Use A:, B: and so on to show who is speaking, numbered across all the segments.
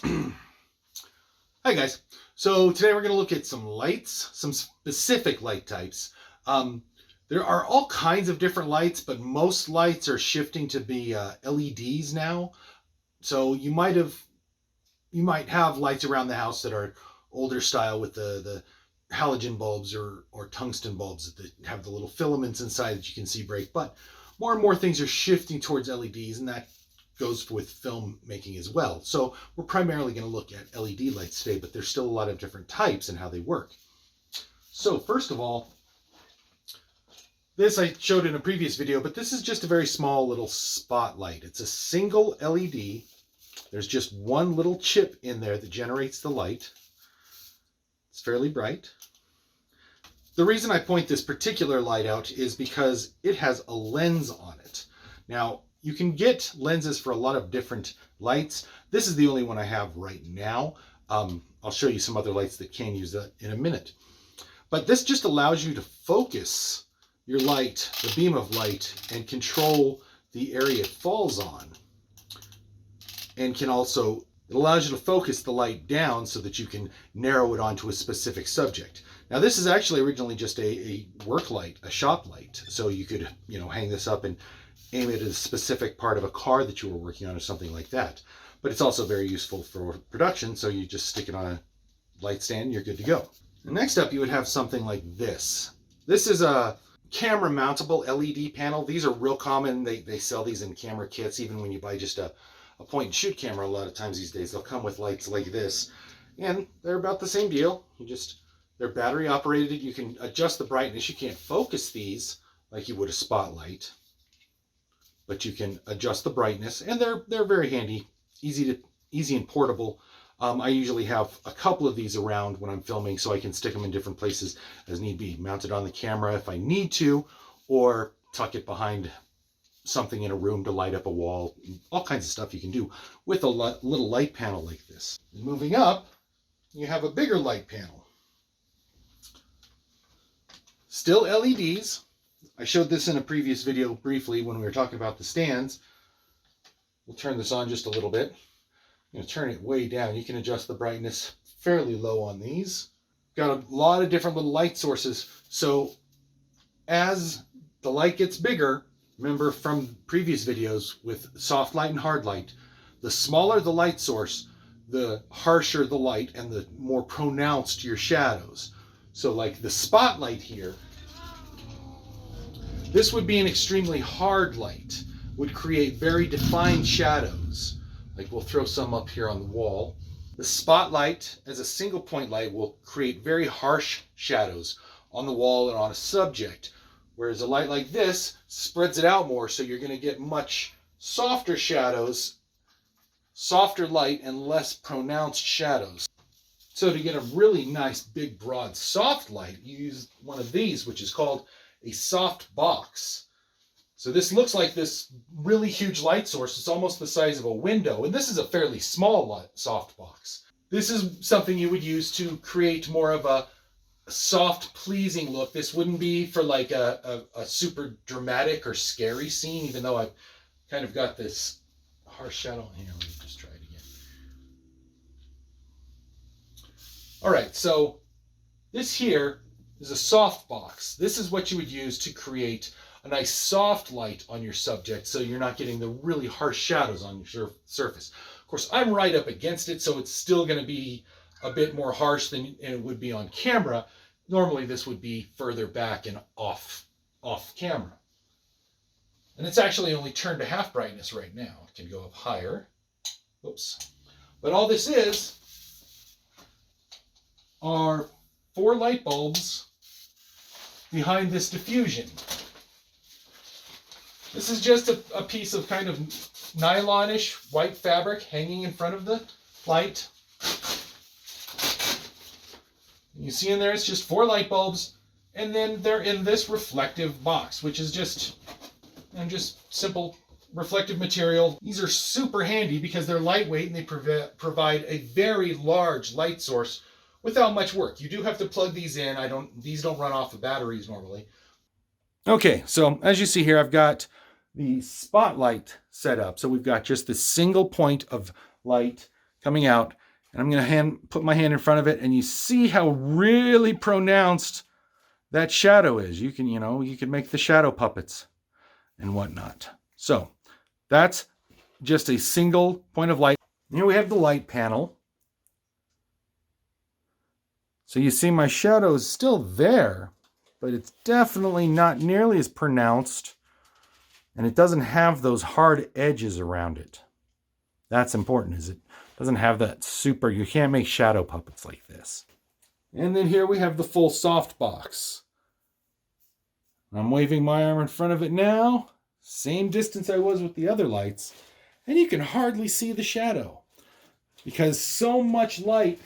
A: Hi guys. So today we're going to look at some lights, some specific light types. There are all kinds of different lights, but most lights are shifting to be LEDs now. So you might have lights around the house that are older style with the halogen bulbs or tungsten bulbs that have the little filaments inside that you can see break. But more and more things are shifting towards LEDs, and that goes with film making as well. So we're primarily going to look at LED lights today, but there's still a lot of different types and how they work. So first of all, this I showed in a previous video, but this is just a very small little spotlight. It's a single LED. There's just one little chip in there that generates the light. It's fairly bright. The reason I point this particular light out is because it has a lens on it. Now, you can get lenses for a lot of different lights. This is the only one I have right now. I'll show you some other lights that can use that in a minute. But this just allows you to focus your light, the beam of light, and control the area it falls on. And it allows you to focus the light down so that you can narrow it onto a specific subject. Now this is actually originally just a work light, a shop light. So you could, hang this up and aim it at a specific part of a car that you were working on or something like that. But it's also very useful for production, so you just stick it on a light stand and you're good to go. And next up, you would have something like this. This is a camera mountable LED panel. These are real common. They sell these in camera kits, even when you buy just a point and shoot camera. A lot of times these days they'll come with lights like this, and they're about the same deal. They're battery operated. You can adjust the brightness. You can't focus these like you would a spotlight, but you can adjust the brightness, and they're very handy, easy and portable. I usually have a couple of these around when I'm filming, so I can stick them in different places as need be. Mounted on the camera if I need to, or tuck it behind something in a room to light up a wall. All kinds of stuff you can do with a little light panel like this. Moving up, you have a bigger light panel. Still LEDs. I showed this in a previous video briefly when we were talking about the stands. We'll turn this on just a little bit. I'm going to turn it way down. You can adjust the brightness fairly low on these. Got a lot of different little light sources. So as the light gets bigger, remember from previous videos with soft light and hard light, the smaller the light source, the harsher the light and the more pronounced your shadows. So like the spotlight here, this would be an extremely hard light, would create very defined shadows. Like we'll throw some up here on the wall. The spotlight as a single point light will create very harsh shadows on the wall and on a subject. Whereas a light like this spreads it out more, so you're going to get much softer shadows, softer light, and less pronounced shadows. So to get a really nice, big, broad, soft light, you use one of these, which is called a soft box. So this looks like this really huge light source. It's almost the size of a window, and this is a fairly small soft box. This is something you would use to create more of a soft, pleasing look. This wouldn't be for like a super dramatic or scary scene, even though I've kind of got this harsh shadow here. Let me just try it again. All right, so this here is a soft box. This is what you would use to create a nice soft light on your subject, so you're not getting the really harsh shadows on your surface. Of course, I'm right up against it, so it's still going to be a bit more harsh than it would be on camera. Normally this would be further back and off camera. And it's actually only turned to half brightness right now. It can go up higher. Oops. But all this is are 4 light bulbs behind this diffusion. This is just a piece of kind of nylonish white fabric hanging in front of the light. You see in there, it's just 4 light bulbs, and then they're in this reflective box, which is just simple reflective material. These are super handy because they're lightweight and they provide a very large light source without much work. You do have to plug these in. These don't run off of batteries normally. Okay, so as you see here, I've got the spotlight set up. So we've got just this single point of light coming out. And I'm going to put my hand in front of it, and you see how really pronounced that shadow is. You can make the shadow puppets and whatnot. So that's just a single point of light. Here we have the light panel. So you see my shadow is still there, but it's definitely not nearly as pronounced, and it doesn't have those hard edges around it. That's important, is it doesn't have that super, you can't make shadow puppets like this. And then here we have the full softbox. I'm waving my arm in front of it now, same distance I was with the other lights, and you can hardly see the shadow because so much light,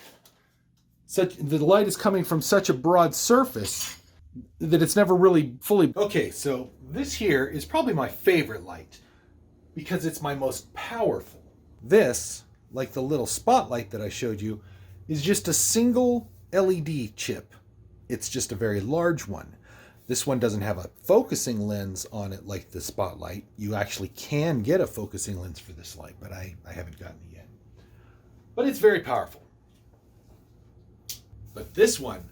A: the light is coming from such a broad surface that it's never really fully... Okay, so this here is probably my favorite light because it's my most powerful. This, like the little spotlight that I showed you, is just a single LED chip. It's just a very large one. This one doesn't have a focusing lens on it like the spotlight. You actually can get a focusing lens for this light, but I haven't gotten it yet. But it's very powerful. But this one,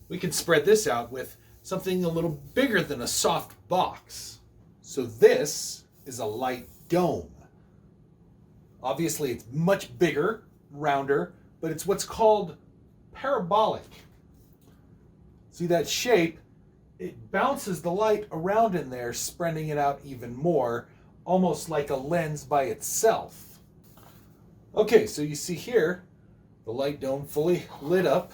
A: we can spread this out with something a little bigger than a soft box. So this is a light dome. Obviously, it's much bigger, rounder, but it's what's called parabolic. See that shape? It bounces the light around in there, spreading it out even more, almost like a lens by itself. Okay, so you see here, the light dome fully lit up.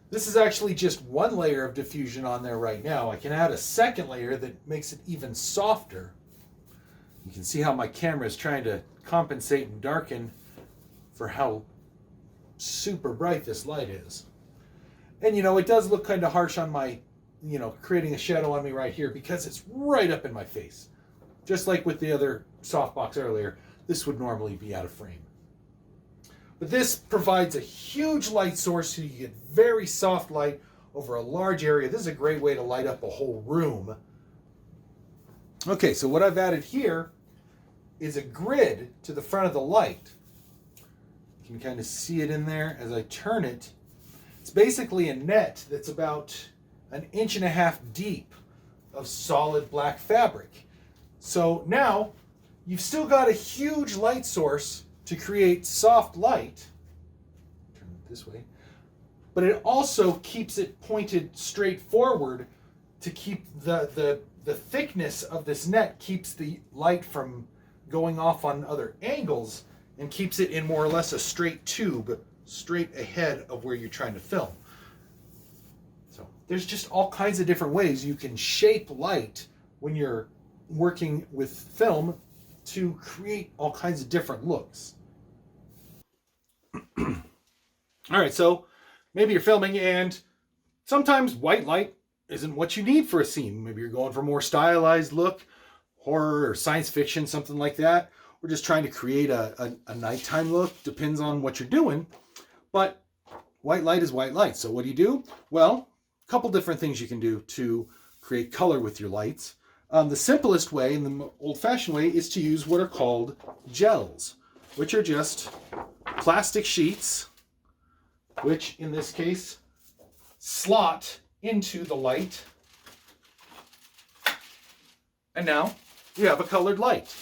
A: This is actually just one layer of diffusion on there right now. I can add a second layer that makes it even softer. You can see how my camera is trying to compensate and darken for how super bright this light is. And it does look kind of harsh on my, creating a shadow on me right here because it's right up in my face. Just like with the other softbox earlier, this would normally be out of frame. But this provides a huge light source so you get very soft light over a large area. This is a great way to light up a whole room. Okay, so what I've added here is a grid to the front of the light. You can kind of see it in there as I turn it. It's basically a net that's about 1.5 inches deep of solid black fabric. So now you've still got a huge light source to create soft light. Turn it this way. But it also keeps it pointed straight forward to keep the thickness of this net keeps the light from going off on other angles and keeps it in more or less a straight tube, straight ahead of where you're trying to film. So there's just all kinds of different ways you can shape light when you're working with film to create all kinds of different looks. All right, so maybe you're filming and sometimes white light isn't what you need for a scene. Maybe you're going for a more stylized look, horror or science fiction, something like that. We're just trying to create a nighttime look. Depends on what you're doing. But white light is white light. So what do? Well, a couple different things you can do to create color with your lights. The simplest way and the old-fashioned way is to use what are called gels, which are just plastic sheets, which in this case slot into the light. And now you have a colored light.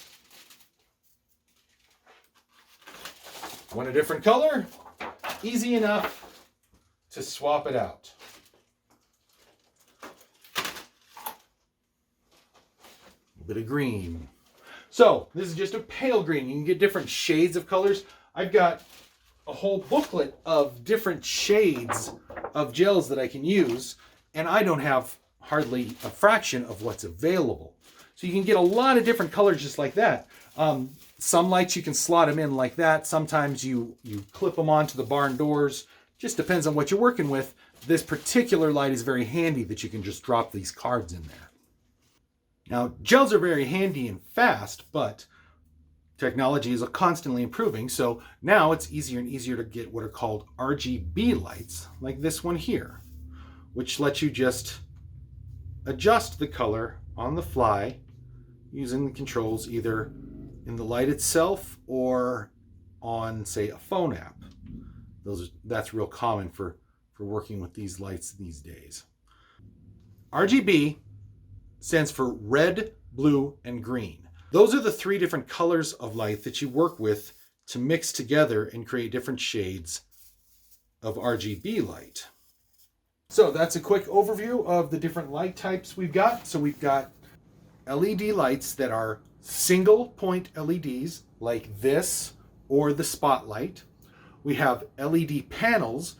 A: Want a different color? Easy enough to swap it out. A bit of green. So this is just a pale green. You can get different shades of colors. I've got a whole booklet of different shades of gels that I can use, and I don't have hardly a fraction of what's available. So you can get a lot of different colors just like that. Some lights you can slot them in like that. Sometimes you clip them onto the barn doors. Just depends on what you're working with. This particular light is very handy that you can just drop these cards in there. Now, gels are very handy and fast, but technology is constantly improving. So now it's easier and easier to get what are called RGB lights, like this one here, which lets you just adjust the color on the fly using the controls either in the light itself or on, say, a phone app. That's real common for working with these lights these days. RGB stands for red, blue, and green. Those are the three different colors of light that you work with to mix together and create different shades of RGB light. So that's a quick overview of the different light types we've got. So we've got LED lights that are single point LEDs like this or the spotlight. We have LED panels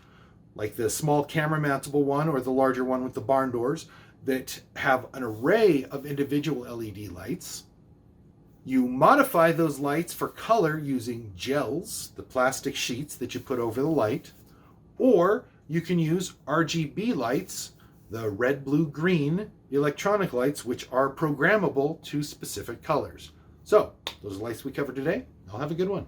A: like the small camera mountable one or the larger one with the barn doors that have an array of individual LED lights. You modify those lights for color using gels, the plastic sheets that you put over the light, or you can use RGB lights, the red, blue, green electronic lights, which are programmable to specific colors. So those are lights we covered today. I'll have a good one.